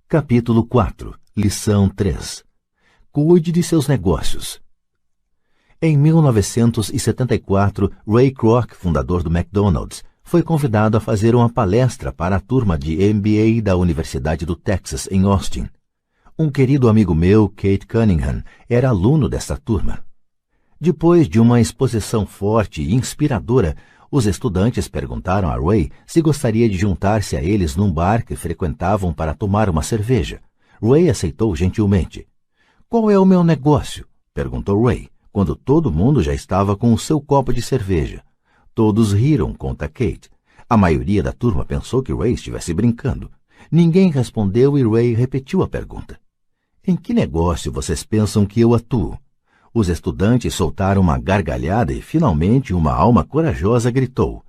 Capítulo 4. Lição 3. Cuide de seus negócios. Em 1974, Ray Kroc, fundador do McDonald's, foi convidado a fazer uma palestra para a turma de MBA da Universidade do Texas, em Austin. Um querido amigo meu, Kate Cunningham, era aluno dessa turma. Depois de uma exposição forte e inspiradora, os estudantes perguntaram a Ray se gostaria de juntar-se a eles num bar que frequentavam para tomar uma cerveja. Ray aceitou gentilmente. "Qual é o meu negócio?" perguntou Ray, quando todo mundo já estava com o seu copo de cerveja. Todos riram, conta Kate. A maioria da turma pensou que Ray estivesse brincando. Ninguém respondeu e Ray repetiu a pergunta. "Em que negócio vocês pensam que eu atuo?" Os estudantes soltaram uma gargalhada e, finalmente, uma alma corajosa gritou.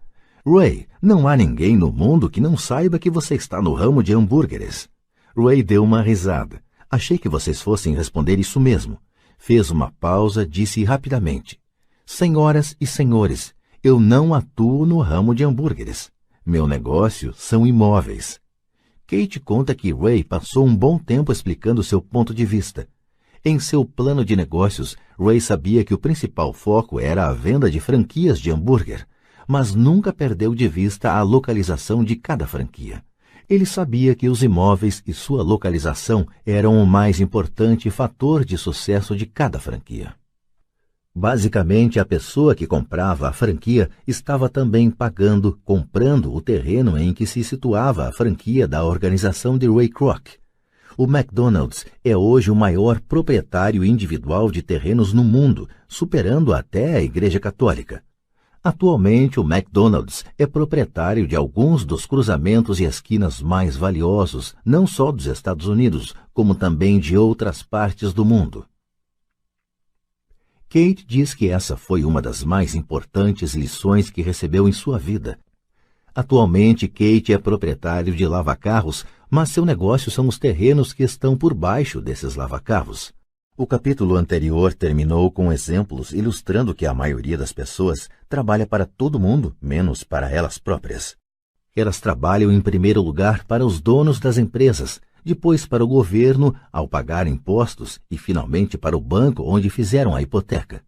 "Ray, não há ninguém no mundo que não saiba que você está no ramo de hambúrgueres." Ray deu uma risada. "Achei que vocês fossem responder isso mesmo." Fez uma pausa, disse rapidamente. "Senhoras e senhores, eu não atuo no ramo de hambúrgueres. Meu negócio são imóveis." Kate conta que Ray passou um bom tempo explicando seu ponto de vista. Em seu plano de negócios, Ray sabia que o principal foco era a venda de franquias de hambúrguer, mas nunca perdeu de vista a localização de cada franquia. Ele sabia que os imóveis e sua localização eram o mais importante fator de sucesso de cada franquia. Basicamente, a pessoa que comprava a franquia estava também comprando o terreno em que se situava a franquia da organização de Ray Kroc. O McDonald's é hoje o maior proprietário individual de terrenos no mundo, superando até a Igreja Católica. Atualmente, o McDonald's é proprietário de alguns dos cruzamentos e esquinas mais valiosos, não só dos Estados Unidos, como também de outras partes do mundo. Kate diz que essa foi uma das mais importantes lições que recebeu em sua vida. Atualmente, Kate é proprietário de lava-carros, mas seu negócio são os terrenos que estão por baixo desses lava-carros. O capítulo anterior terminou com exemplos ilustrando que a maioria das pessoas trabalha para todo mundo, menos para elas próprias. Elas trabalham em primeiro lugar para os donos das empresas, depois para o governo ao pagar impostos e finalmente para o banco onde fizeram a hipoteca.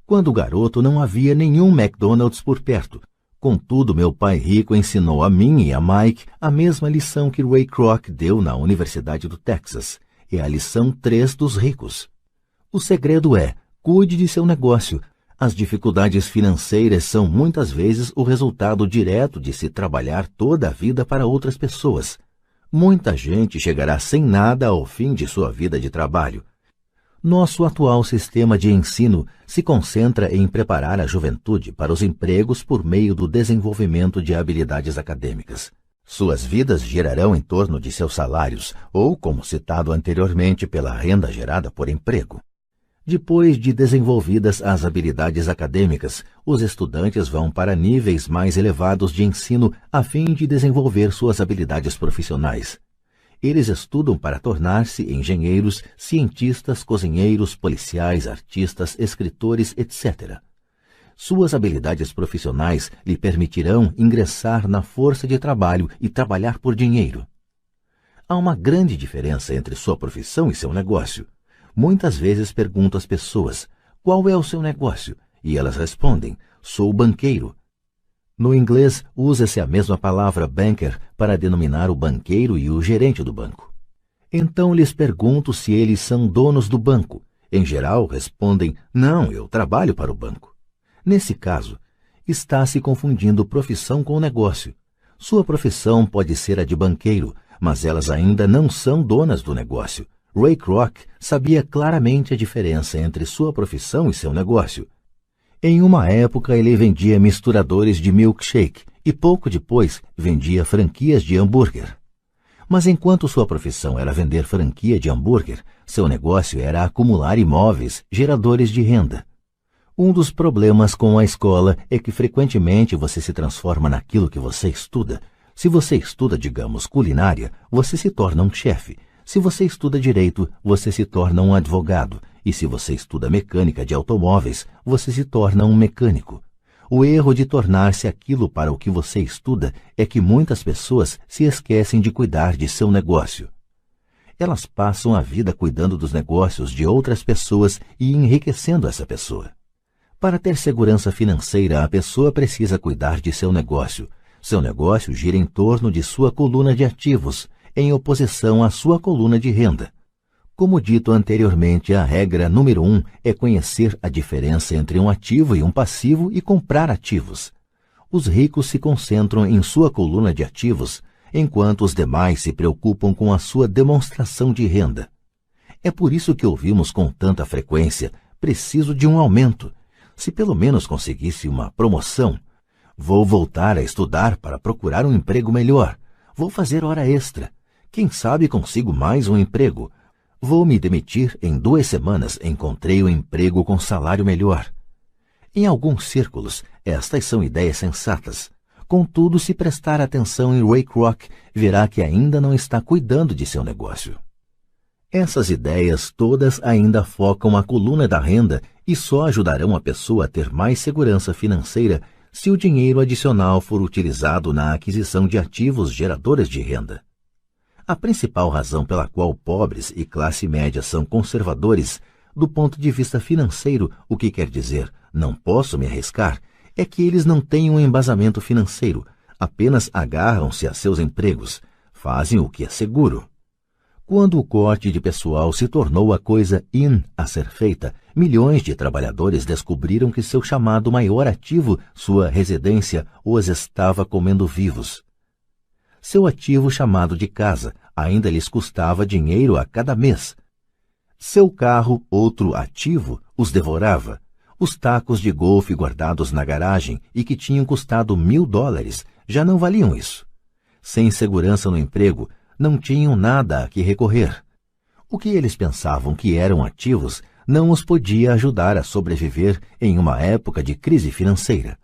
Quando garoto não havia nenhum McDonald's por perto. Contudo, meu pai rico ensinou a mim e a Mike a mesma lição que Ray Kroc deu na Universidade do Texas. É a lição 3 dos ricos. O segredo é: cuide de seu negócio. As dificuldades financeiras são muitas vezes o resultado direto de se trabalhar toda a vida para outras pessoas. Muita gente chegará sem nada ao fim de sua vida de trabalho. Nosso atual sistema de ensino se concentra em preparar a juventude para os empregos por meio do desenvolvimento de habilidades acadêmicas. Suas vidas girarão em torno de seus salários, ou, como citado anteriormente, pela renda gerada por emprego. Depois de desenvolvidas as habilidades acadêmicas, os estudantes vão para níveis mais elevados de ensino a fim de desenvolver suas habilidades profissionais. Eles estudam para tornar-se engenheiros, cientistas, cozinheiros, policiais, artistas, escritores, etc. Suas habilidades profissionais lhe permitirão ingressar na força de trabalho e trabalhar por dinheiro. Há uma grande diferença entre sua profissão e seu negócio. Muitas vezes pergunto às pessoas: "Qual é o seu negócio?" E elas respondem: "Sou banqueiro." No inglês, usa-se a mesma palavra banker para denominar o banqueiro e o gerente do banco. Então lhes pergunto se eles são donos do banco. Em geral, respondem: "Não, eu trabalho para o banco." Nesse caso, está se confundindo profissão com negócio. Sua profissão pode ser a de banqueiro, mas elas ainda não são donas do negócio. Ray Kroc sabia claramente a diferença entre sua profissão e seu negócio. Em uma época, ele vendia misturadores de milkshake e pouco depois vendia franquias de hambúrguer. Mas enquanto sua profissão era vender franquia de hambúrguer, seu negócio era acumular imóveis, geradores de renda. Um dos problemas com a escola é que frequentemente você se transforma naquilo que você estuda. Se você estuda, digamos, culinária, você se torna um chefe. Se você estuda direito, você se torna um advogado. E se você estuda mecânica de automóveis, você se torna um mecânico. O erro de tornar-se aquilo para o que você estuda é que muitas pessoas se esquecem de cuidar de seu negócio. Elas passam a vida cuidando dos negócios de outras pessoas e enriquecendo essa pessoa. Para ter segurança financeira, a pessoa precisa cuidar de seu negócio. Seu negócio gira em torno de sua coluna de ativos, em oposição à sua coluna de renda. Como dito anteriormente, a regra número 1 é conhecer a diferença entre um ativo e um passivo e comprar ativos. Os ricos se concentram em sua coluna de ativos, enquanto os demais se preocupam com a sua demonstração de renda. É por isso que ouvimos com tanta frequência: preciso de um aumento. Se pelo menos conseguisse uma promoção. Vou voltar a estudar para procurar um emprego melhor. Vou fazer hora extra. Quem sabe consigo mais um emprego. Vou me demitir em 2 semanas. Encontrei um emprego com salário melhor. Em alguns círculos, estas são ideias sensatas. Contudo, se prestar atenção em Ray Kroc, verá que ainda não está cuidando de seu negócio. Essas ideias todas ainda focam a coluna da renda e só ajudarão a pessoa a ter mais segurança financeira se o dinheiro adicional for utilizado na aquisição de ativos geradores de renda. A principal razão pela qual pobres e classe média são conservadores, do ponto de vista financeiro, o que quer dizer não posso me arriscar, é que eles não têm um embasamento financeiro, apenas agarram-se a seus empregos, fazem o que é seguro. Quando o corte de pessoal se tornou a coisa in a ser feita, milhões de trabalhadores descobriram que seu chamado maior ativo, sua residência, os estava comendo vivos. Seu ativo chamado de casa ainda lhes custava dinheiro a cada mês. Seu carro, outro ativo, os devorava. Os tacos de golfe guardados na garagem e que tinham custado $1.000 já não valiam isso. Sem segurança no emprego, não tinham nada a que recorrer. O que eles pensavam que eram ativos não os podia ajudar a sobreviver em uma época de crise financeira.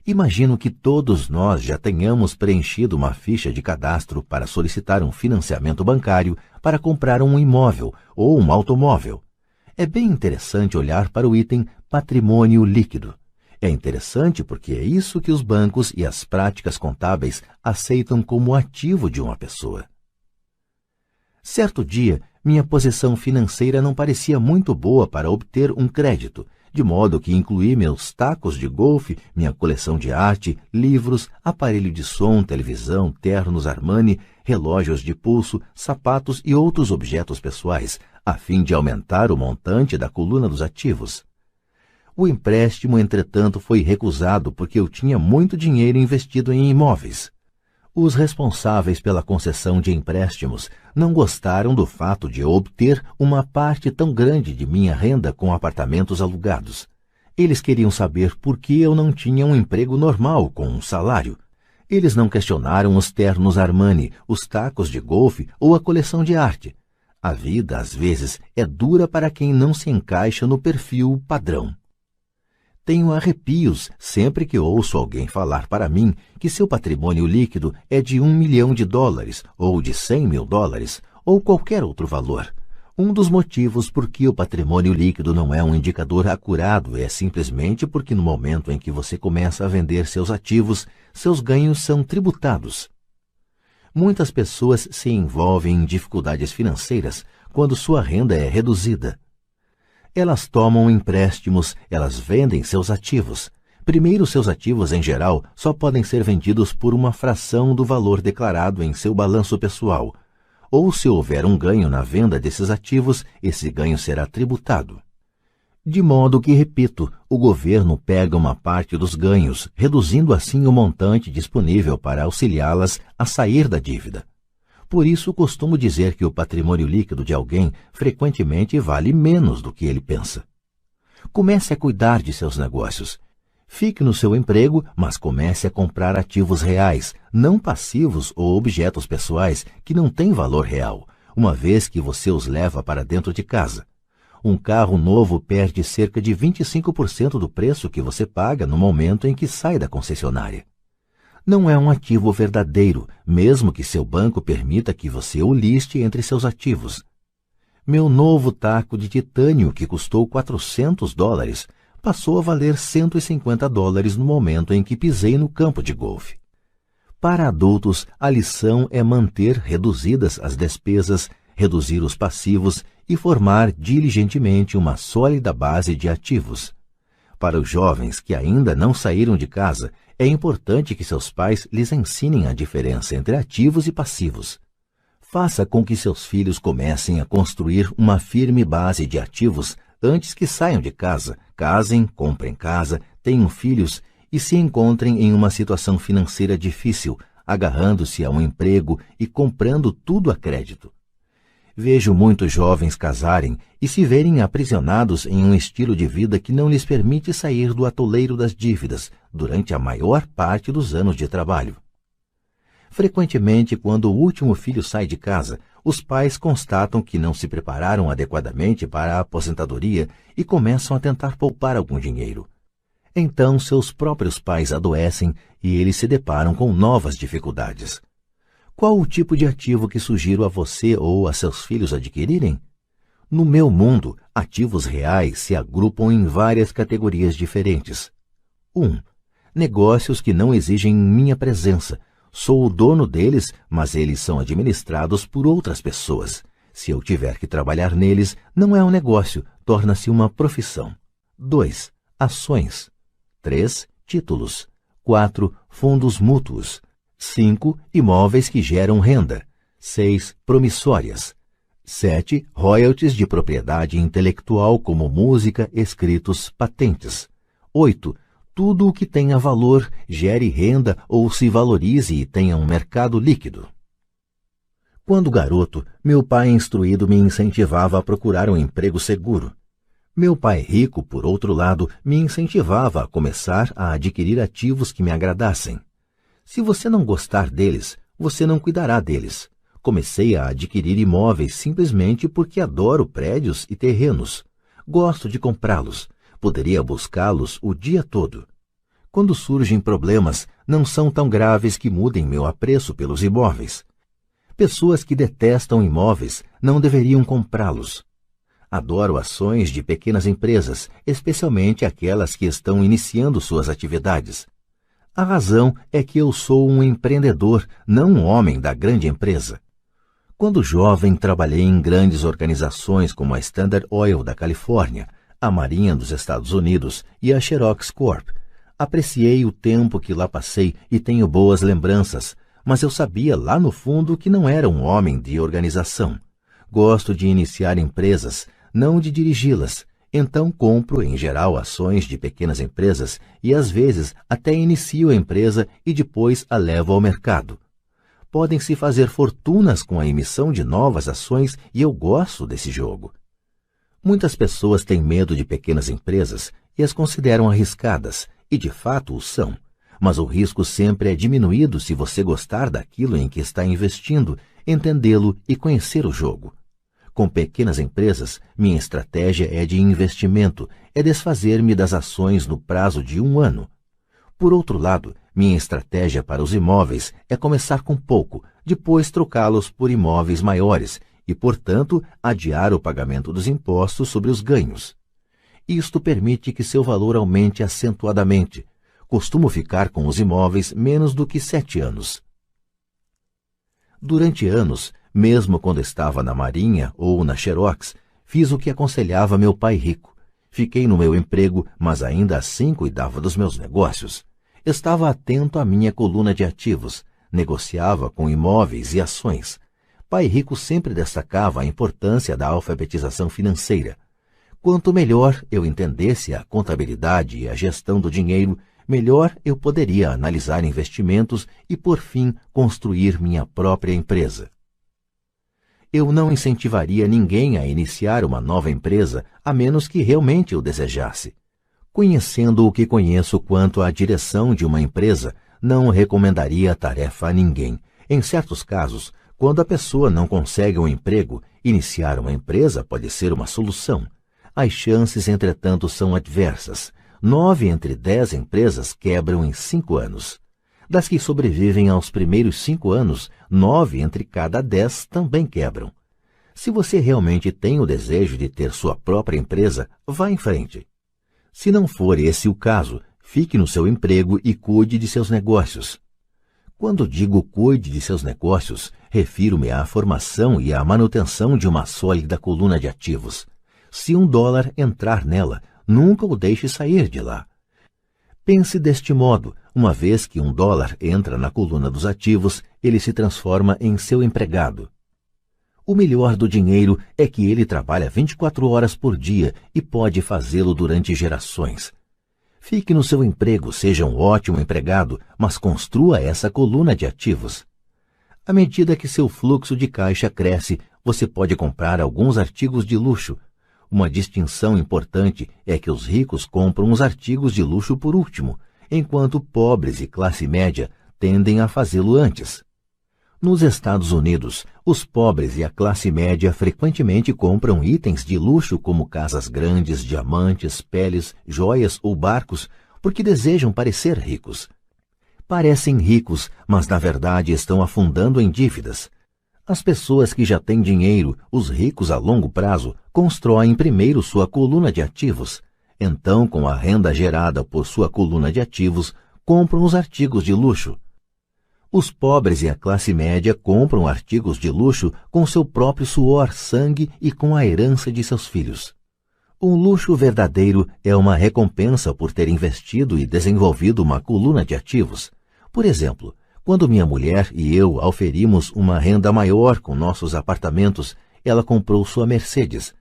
Imagino que todos nós já tenhamos preenchido uma ficha de cadastro para solicitar um financiamento bancário para comprar um imóvel ou um automóvel. É bem interessante olhar para o item patrimônio líquido. É interessante porque é isso que os bancos e as práticas contábeis aceitam como ativo de uma pessoa. Certo dia, minha posição financeira não parecia muito boa para obter um crédito, de modo que incluí meus tacos de golfe, minha coleção de arte, livros, aparelho de som, televisão, ternos Armani, relógios de pulso, sapatos e outros objetos pessoais, a fim de aumentar o montante da coluna dos ativos. O empréstimo, entretanto, foi recusado porque eu tinha muito dinheiro investido em imóveis. Os responsáveis pela concessão de empréstimos não gostaram do fato de eu obter uma parte tão grande de minha renda com apartamentos alugados. Eles queriam saber por que eu não tinha um emprego normal com um salário. Eles não questionaram os ternos Armani, os tacos de golfe ou a coleção de arte. A vida, às vezes, é dura para quem não se encaixa no perfil padrão. Tenho arrepios sempre que ouço alguém falar para mim que seu patrimônio líquido é de $1 milhão ou de $100.000 ou qualquer outro valor. Um dos motivos por que o patrimônio líquido não é um indicador acurado é simplesmente porque no momento em que você começa a vender seus ativos, seus ganhos são tributados. Muitas pessoas se envolvem em dificuldades financeiras quando sua renda é reduzida. Elas tomam empréstimos, elas vendem seus ativos. Primeiro, seus ativos em geral só podem ser vendidos por uma fração do valor declarado em seu balanço pessoal. Ou se houver um ganho na venda desses ativos, esse ganho será tributado. De modo que, repito, o governo pega uma parte dos ganhos, reduzindo assim o montante disponível para auxiliá-las a sair da dívida. Por isso, costumo dizer que o patrimônio líquido de alguém frequentemente vale menos do que ele pensa. Comece a cuidar de seus negócios. Fique no seu emprego, mas comece a comprar ativos reais, não passivos ou objetos pessoais que não têm valor real, uma vez que você os leva para dentro de casa. Um carro novo perde cerca de 25% do preço que você paga no momento em que sai da concessionária. Não é um ativo verdadeiro, mesmo que seu banco permita que você o liste entre seus ativos. Meu novo taco de titânio, que custou $400, passou a valer $150 no momento em que pisei no campo de golfe. Para adultos, a lição é manter reduzidas as despesas, reduzir os passivos e formar diligentemente uma sólida base de ativos. Para os jovens que ainda não saíram de casa, é importante que seus pais lhes ensinem a diferença entre ativos e passivos. Faça com que seus filhos comecem a construir uma firme base de ativos antes que saiam de casa, casem, comprem casa, tenham filhos e se encontrem em uma situação financeira difícil, agarrando-se a um emprego e comprando tudo a crédito. Vejo muitos jovens casarem e se verem aprisionados em um estilo de vida que não lhes permite sair do atoleiro das dívidas durante a maior parte dos anos de trabalho. Frequentemente, quando o último filho sai de casa, os pais constatam que não se prepararam adequadamente para a aposentadoria e começam a tentar poupar algum dinheiro. Então, seus próprios pais adoecem e eles se deparam com novas dificuldades. Qual o tipo de ativo que sugiro a você ou a seus filhos adquirirem? No meu mundo, ativos reais se agrupam em várias categorias diferentes. 1. Negócios que não exigem minha presença. Sou o dono deles, mas eles são administrados por outras pessoas. Se eu tiver que trabalhar neles, não é um negócio, torna-se uma profissão. 2. Ações. 3. Títulos. 4. Fundos mútuos. 5. Imóveis que geram renda. 6. Promissórias. 7. Royalties de propriedade intelectual como música, escritos, patentes. 8. Tudo o que tenha valor, gere renda ou se valorize e tenha um mercado líquido. Quando garoto, meu pai instruído me incentivava a procurar um emprego seguro. Meu pai rico, por outro lado, me incentivava a começar a adquirir ativos que me agradassem. Se você não gostar deles, você não cuidará deles. Comecei a adquirir imóveis simplesmente porque adoro prédios e terrenos. Gosto de comprá-los. Poderia buscá-los o dia todo. Quando surgem problemas, não são tão graves que mudem meu apreço pelos imóveis. Pessoas que detestam imóveis não deveriam comprá-los. Adoro ações de pequenas empresas, especialmente aquelas que estão iniciando suas atividades. A razão é que eu sou um empreendedor, não um homem da grande empresa. Quando jovem, trabalhei em grandes organizações como a Standard Oil da Califórnia, a Marinha dos Estados Unidos e a Xerox Corp. Apreciei o tempo que lá passei e tenho boas lembranças, mas eu sabia lá no fundo que não era um homem de organização. Gosto de iniciar empresas, não de dirigi-las. Então compro, em geral, ações de pequenas empresas e, às vezes, até inicio a empresa e depois a levo ao mercado. Podem-se fazer fortunas com a emissão de novas ações e eu gosto desse jogo. Muitas pessoas têm medo de pequenas empresas e as consideram arriscadas, e de fato o são. Mas o risco sempre é diminuído se você gostar daquilo em que está investindo, entendê-lo e conhecer o jogo. Com pequenas empresas, minha estratégia é de investimento, é desfazer-me das ações no prazo de 1 ano. Por outro lado, minha estratégia para os imóveis é começar com pouco, depois trocá-los por imóveis maiores e, portanto, adiar o pagamento dos impostos sobre os ganhos. Isto permite que seu valor aumente acentuadamente. Costumo ficar com os imóveis menos do que 7 anos. Durante anos, mesmo quando estava na Marinha ou na Xerox, fiz o que aconselhava meu pai rico. Fiquei no meu emprego, mas ainda assim cuidava dos meus negócios. Estava atento à minha coluna de ativos, negociava com imóveis e ações. Pai rico sempre destacava a importância da alfabetização financeira. Quanto melhor eu entendesse a contabilidade e a gestão do dinheiro, melhor eu poderia analisar investimentos e, por fim, construir minha própria empresa. Eu não incentivaria ninguém a iniciar uma nova empresa, a menos que realmente o desejasse. Conhecendo o que conheço quanto à direção de uma empresa, não recomendaria a tarefa a ninguém. Em certos casos, quando a pessoa não consegue um emprego, iniciar uma empresa pode ser uma solução. As chances, entretanto, são adversas. 9 entre 10 empresas quebram em 5 anos. Das que sobrevivem aos primeiros 5 anos, 9 entre cada 10 também quebram. Se você realmente tem o desejo de ter sua própria empresa, vá em frente. Se não for esse o caso, fique no seu emprego e cuide de seus negócios. Quando digo cuide de seus negócios, refiro-me à formação e à manutenção de uma sólida coluna de ativos. Se $1 entrar nela, nunca o deixe sair de lá. Pense deste modo: uma vez que $1 entra na coluna dos ativos, ele se transforma em seu empregado. O melhor do dinheiro é que ele trabalha 24 horas por dia e pode fazê-lo durante gerações. Fique no seu emprego, seja um ótimo empregado, mas construa essa coluna de ativos. À medida que seu fluxo de caixa cresce, você pode comprar alguns artigos de luxo. Uma distinção importante é que os ricos compram os artigos de luxo por último, enquanto pobres e classe média tendem a fazê-lo antes. Nos Estados Unidos, os pobres e a classe média frequentemente compram itens de luxo como casas grandes, diamantes, peles, joias ou barcos, porque desejam parecer ricos. Parecem ricos, mas na verdade estão afundando em dívidas. As pessoas que já têm dinheiro, os ricos a longo prazo, constroem primeiro sua coluna de ativos. Então, com a renda gerada por sua coluna de ativos, compram os artigos de luxo. Os pobres e a classe média compram artigos de luxo com seu próprio suor, sangue e com a herança de seus filhos. Um luxo verdadeiro é uma recompensa por ter investido e desenvolvido uma coluna de ativos. Por exemplo, quando minha mulher e eu auferimos uma renda maior com nossos apartamentos, ela comprou sua Mercedes.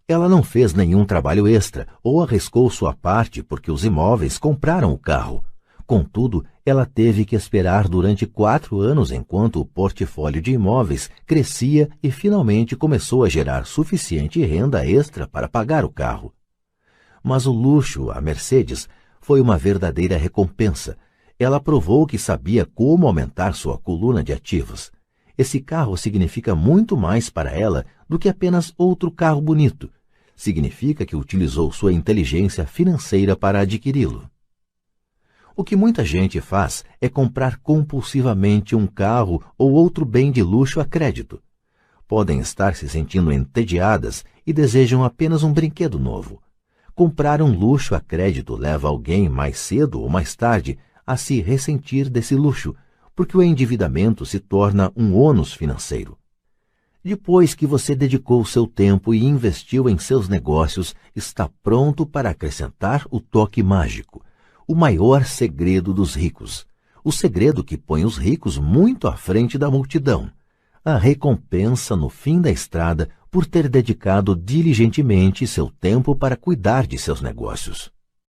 Ela não fez nenhum trabalho extra ou arriscou sua parte porque os imóveis compraram o carro. Contudo, ela teve que esperar durante 4 anos enquanto o portfólio de imóveis crescia e finalmente começou a gerar suficiente renda extra para pagar o carro. Mas o luxo, a Mercedes, foi uma verdadeira recompensa. Ela provou que sabia como aumentar sua coluna de ativos. Esse carro significa muito mais para ela do que apenas outro carro bonito. Significa que utilizou sua inteligência financeira para adquiri-lo. O que muita gente faz é comprar compulsivamente um carro ou outro bem de luxo a crédito. Podem estar se sentindo entediadas e desejam apenas um brinquedo novo. Comprar um luxo a crédito leva alguém mais cedo ou mais tarde a se ressentir desse luxo, porque o endividamento se torna um ônus financeiro. Depois que você dedicou seu tempo e investiu em seus negócios, está pronto para acrescentar o toque mágico, o maior segredo dos ricos, o segredo que põe os ricos muito à frente da multidão, a recompensa no fim da estrada por ter dedicado diligentemente seu tempo para cuidar de seus negócios.